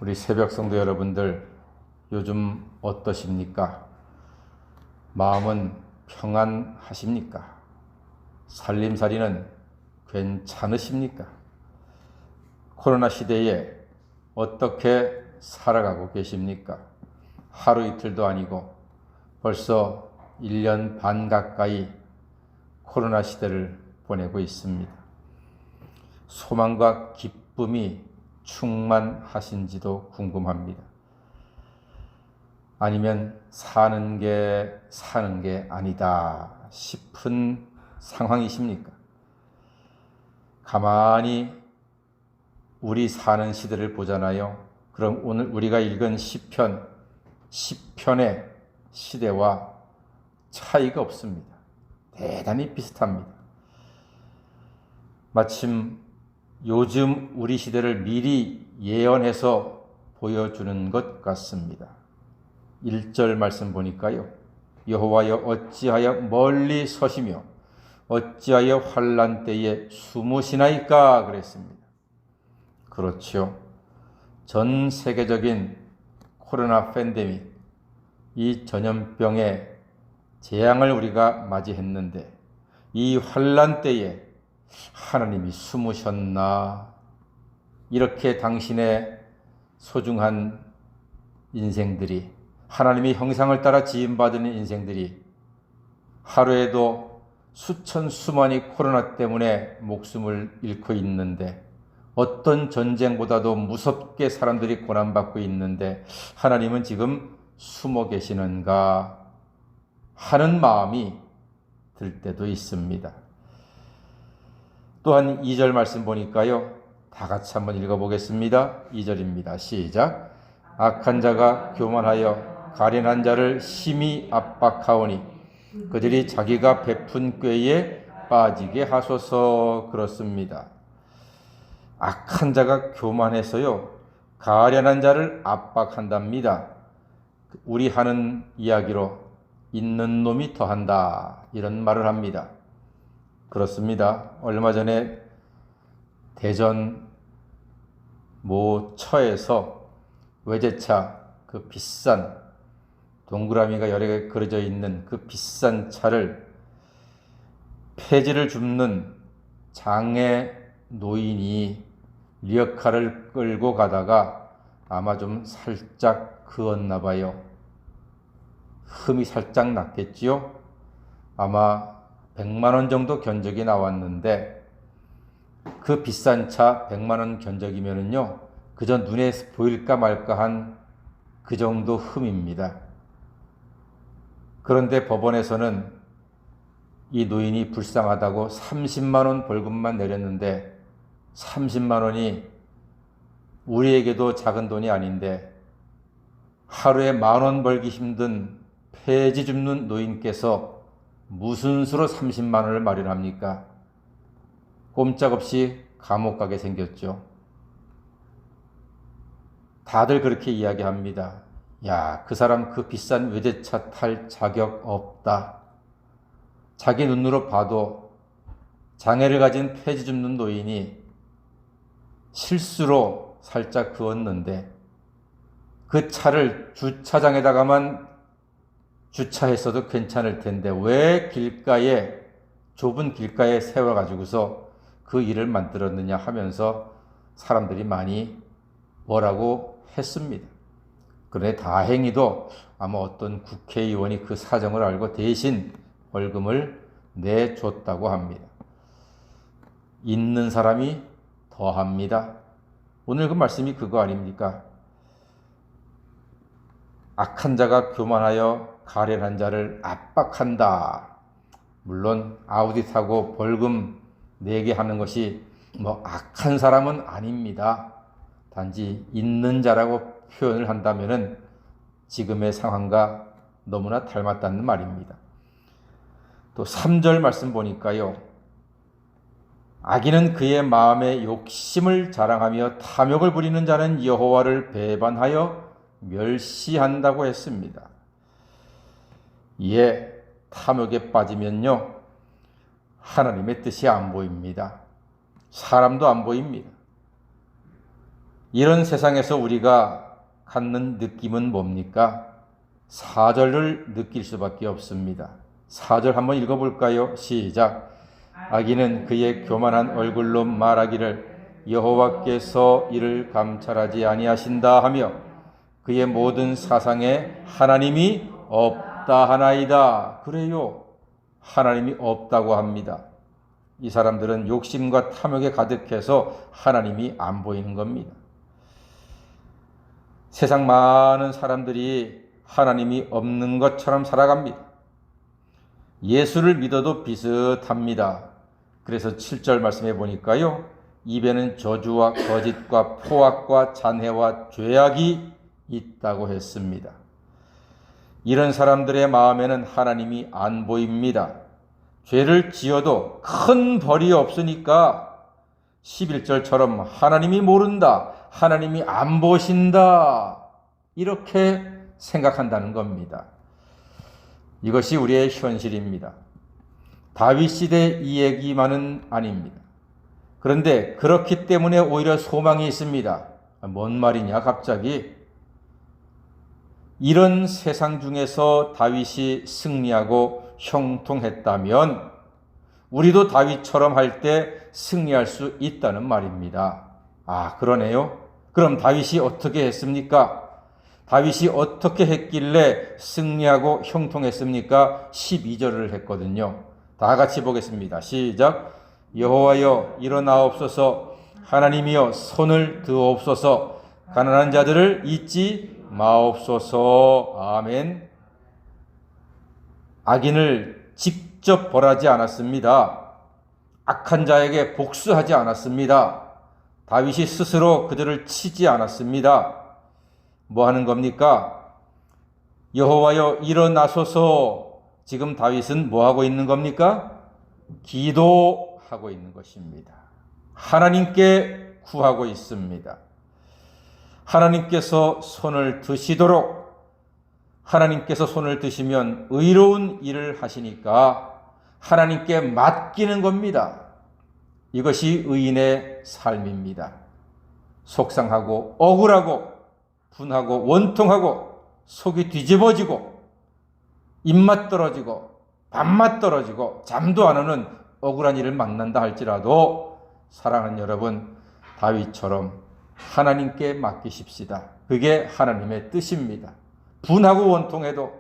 우리 새벽 성도 여러분들 요즘 어떠십니까? 마음은 평안하십니까? 살림살이는 괜찮으십니까? 코로나 시대에 어떻게 살아가고 계십니까? 하루 이틀도 아니고 벌써 1년 반 가까이 코로나 시대를 보내고 있습니다. 소망과 기쁨이 충만하신지도 궁금합니다. 아니면 사는 게 아니다 싶은 상황이십니까? 가만히 우리 사는 시대를 보잖아요. 그럼 오늘 우리가 읽은 시편의 시대와 차이가 없습니다. 대단히 비슷합니다. 마침 요즘 우리 시대를 미리 예언해서 보여주는 것 같습니다. 1절 말씀 보니까요. 여호와여 어찌하여 멀리 서시며 어찌하여 환난 때에 숨으시나이까 그랬습니다. 그렇죠. 전 세계적인 코로나 팬데믹, 이 전염병의 재앙을 우리가 맞이했는데 이 환난 때에 하나님이 숨으셨나? 이렇게 당신의 소중한 인생들이, 하나님의 형상을 따라 지음받은 인생들이 하루에도 수천 수만이 코로나 때문에 목숨을 잃고 있는데, 어떤 전쟁보다도 무섭게 사람들이 고난받고 있는데 하나님은 지금 숨어 계시는가 하는 마음이 들 때도 있습니다. 또한 2절 말씀 보니까요. 다 같이 한번 읽어보겠습니다. 2절입니다. 시작. 악한 자가 교만하여 가련한 자를 심히 압박하오니 그들이 자기가 베푼 꾀에 빠지게 하소서. 그렇습니다. 악한 자가 교만해서요. 가련한 자를 압박한답니다. 우리 하는 이야기로 있는 놈이 더한다 이런 말을 합니다. 그렇습니다. 얼마 전에 대전 모 처에서 외제차, 그 비싼 동그라미가 여러 개 그려져 있는 그 비싼 차를 폐지를 줍는 장애 노인이 리어카를 끌고 가다가 아마 좀 살짝 그었나 봐요. 흠이 살짝 났겠지요. 아마 100만 원 정도 견적이 나왔는데 그 비싼 차 100만 원 견적이면은요, 그저 눈에 보일까 말까 한 그 정도 흠입니다. 그런데 법원에서는 이 노인이 불쌍하다고 30만 원 벌금만 내렸는데 30만 원이 우리에게도 작은 돈이 아닌데 하루에 10,000원 벌기 힘든 폐지 줍는 노인께서 무슨 수로 30만 원을 마련합니까? 꼼짝없이 감옥 가게 생겼죠. 다들 그렇게 이야기합니다. 야, 그 사람 그 비싼 외제차 탈 자격 없다. 자기 눈으로 봐도 장애를 가진 폐지 줍는 노인이 실수로 살짝 그었는데 그 차를 주차장에다가만 주차했어도 괜찮을 텐데 왜 좁은 길가에 세워가지고서 그 일을 만들었느냐 하면서 사람들이 많이 뭐라고 했습니다. 그런데 다행히도 아마 어떤 국회의원이 그 사정을 알고 대신 벌금을 내줬다고 합니다. 있는 사람이 더합니다. 오늘 그 말씀이 그거 아닙니까? 악한 자가 교만하여 가련한 자를 압박한다. 물론 아우디 타고 벌금 내게 하는 것이 뭐 악한 사람은 아닙니다. 단지 있는 자라고 표현을 한다면은 지금의 상황과 너무나 닮았다는 말입니다. 또 3절 말씀 보니까요. 악인은 그의 마음의 욕심을 자랑하며 탐욕을 부리는 자는 여호와를 배반하여 멸시한다고 했습니다. 이에 탐욕에 빠지면요. 하나님의 뜻이 안 보입니다. 사람도 안 보입니다. 이런 세상에서 우리가 갖는 느낌은 뭡니까? 사절을 느낄 수밖에 없습니다. 사절 한번 읽어볼까요? 시작. 악인은 그의 교만한 얼굴로 말하기를 여호와께서 이를 감찰하지 아니하신다 하며 그의 모든 사상에 하나님이 없다 하나이다. 그래요. 하나님이 없다고 합니다. 이 사람들은 욕심과 탐욕에 가득해서 하나님이 안 보이는 겁니다. 세상 많은 사람들이 하나님이 없는 것처럼 살아갑니다. 예수를 믿어도 비슷합니다. 그래서 7절 말씀해 보니까요. 입에는 저주와 거짓과 포악과 잔해와 죄악이 있다고 했습니다. 이런 사람들의 마음에는 하나님이 안 보입니다. 죄를 지어도 큰 벌이 없으니까 11절처럼 하나님이 모른다, 하나님이 안 보신다 이렇게 생각한다는 겁니다. 이것이 우리의 현실입니다. 다윗 시대 이 얘기만은 아닙니다. 그런데 그렇기 때문에 오히려 소망이 있습니다. 뭔 말이냐 갑자기. 이런 세상 중에서 다윗이 승리하고 형통했다면 우리도 다윗처럼 할 때 승리할 수 있다는 말입니다. 아, 그러네요. 그럼 다윗이 어떻게 했습니까? 다윗이 어떻게 했길래 승리하고 형통했습니까? 12절을 했거든요. 다 같이 보겠습니다. 시작. 여호와여 일어나옵소서, 하나님이여 손을 드옵소서, 가난한 자들을 잊지 마옵소서. 아멘. 악인을 직접 벌하지 않았습니다. 악한 자에게 복수하지 않았습니다. 다윗이 스스로 그들을 치지 않았습니다. 뭐 하는 겁니까? 여호와여 일어나소서. 지금 다윗은 뭐 하고 있는 겁니까? 기도하고 있는 것입니다. 하나님께 구하고 있습니다. 하나님께서 손을 드시도록, 하나님께서 손을 드시면 의로운 일을 하시니까 하나님께 맡기는 겁니다. 이것이 의인의 삶입니다. 속상하고 억울하고 분하고 원통하고 속이 뒤집어지고 입맛 떨어지고 밥맛 떨어지고 잠도 안 오는 억울한 일을 만난다 할지라도 사랑하는 여러분, 다윗처럼 하나님께 맡기십시다. 그게 하나님의 뜻입니다. 분하고 원통해도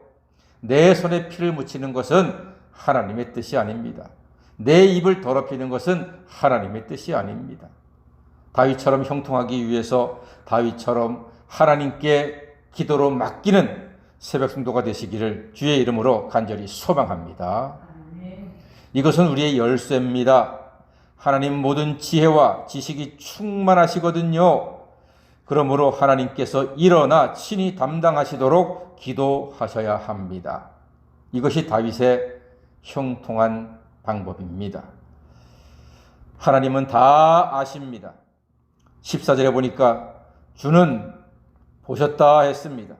내 손에 피를 묻히는 것은 하나님의 뜻이 아닙니다. 내 입을 더럽히는 것은 하나님의 뜻이 아닙니다. 다윗처럼 형통하기 위해서 다윗처럼 하나님께 기도로 맡기는 새벽 성도가 되시기를 주의 이름으로 간절히 소망합니다. 이것은 우리의 열쇠입니다. 하나님 모든 지혜와 지식이 충만하시거든요. 그러므로 하나님께서 일어나 친히 담당하시도록 기도하셔야 합니다. 이것이 다윗의 형통한 방법입니다. 하나님은 다 아십니다. 14절에 보니까 주는 보셨다 했습니다.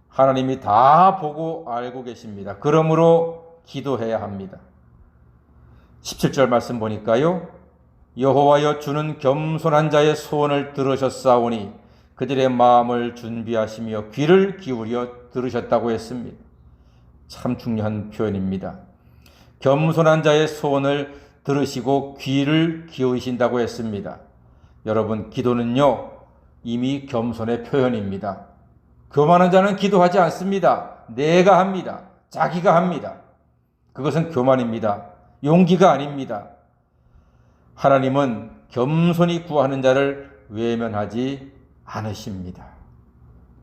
하나님이 다 보고 알고 계십니다. 그러므로 기도해야 합니다. 17절 말씀 보니까요. 여호와여 주는 겸손한 자의 소원을 들으셨사오니 그들의 마음을 준비하시며 귀를 기울여 들으셨다고 했습니다. 참 중요한 표현입니다. 겸손한 자의 소원을 들으시고 귀를 기울이신다고 했습니다. 여러분, 기도는요 이미 겸손의 표현입니다. 교만한 자는 기도하지 않습니다. 내가 합니다. 자기가 합니다. 그것은 교만입니다. 용기가 아닙니다. 하나님은 겸손히 구하는 자를 외면하지 않으십니다.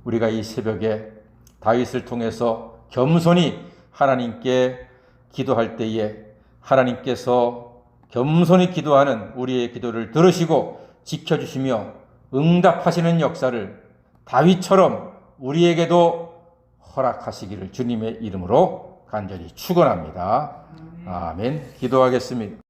우리가 이 새벽에 다윗을 통해서 겸손히 하나님께 기도할 때에 하나님께서 겸손히 기도하는 우리의 기도를 들으시고 지켜주시며 응답하시는 역사를 다윗처럼 우리에게도 허락하시기를 주님의 이름으로 간절히 축원합니다. 아멘. 기도하겠습니다.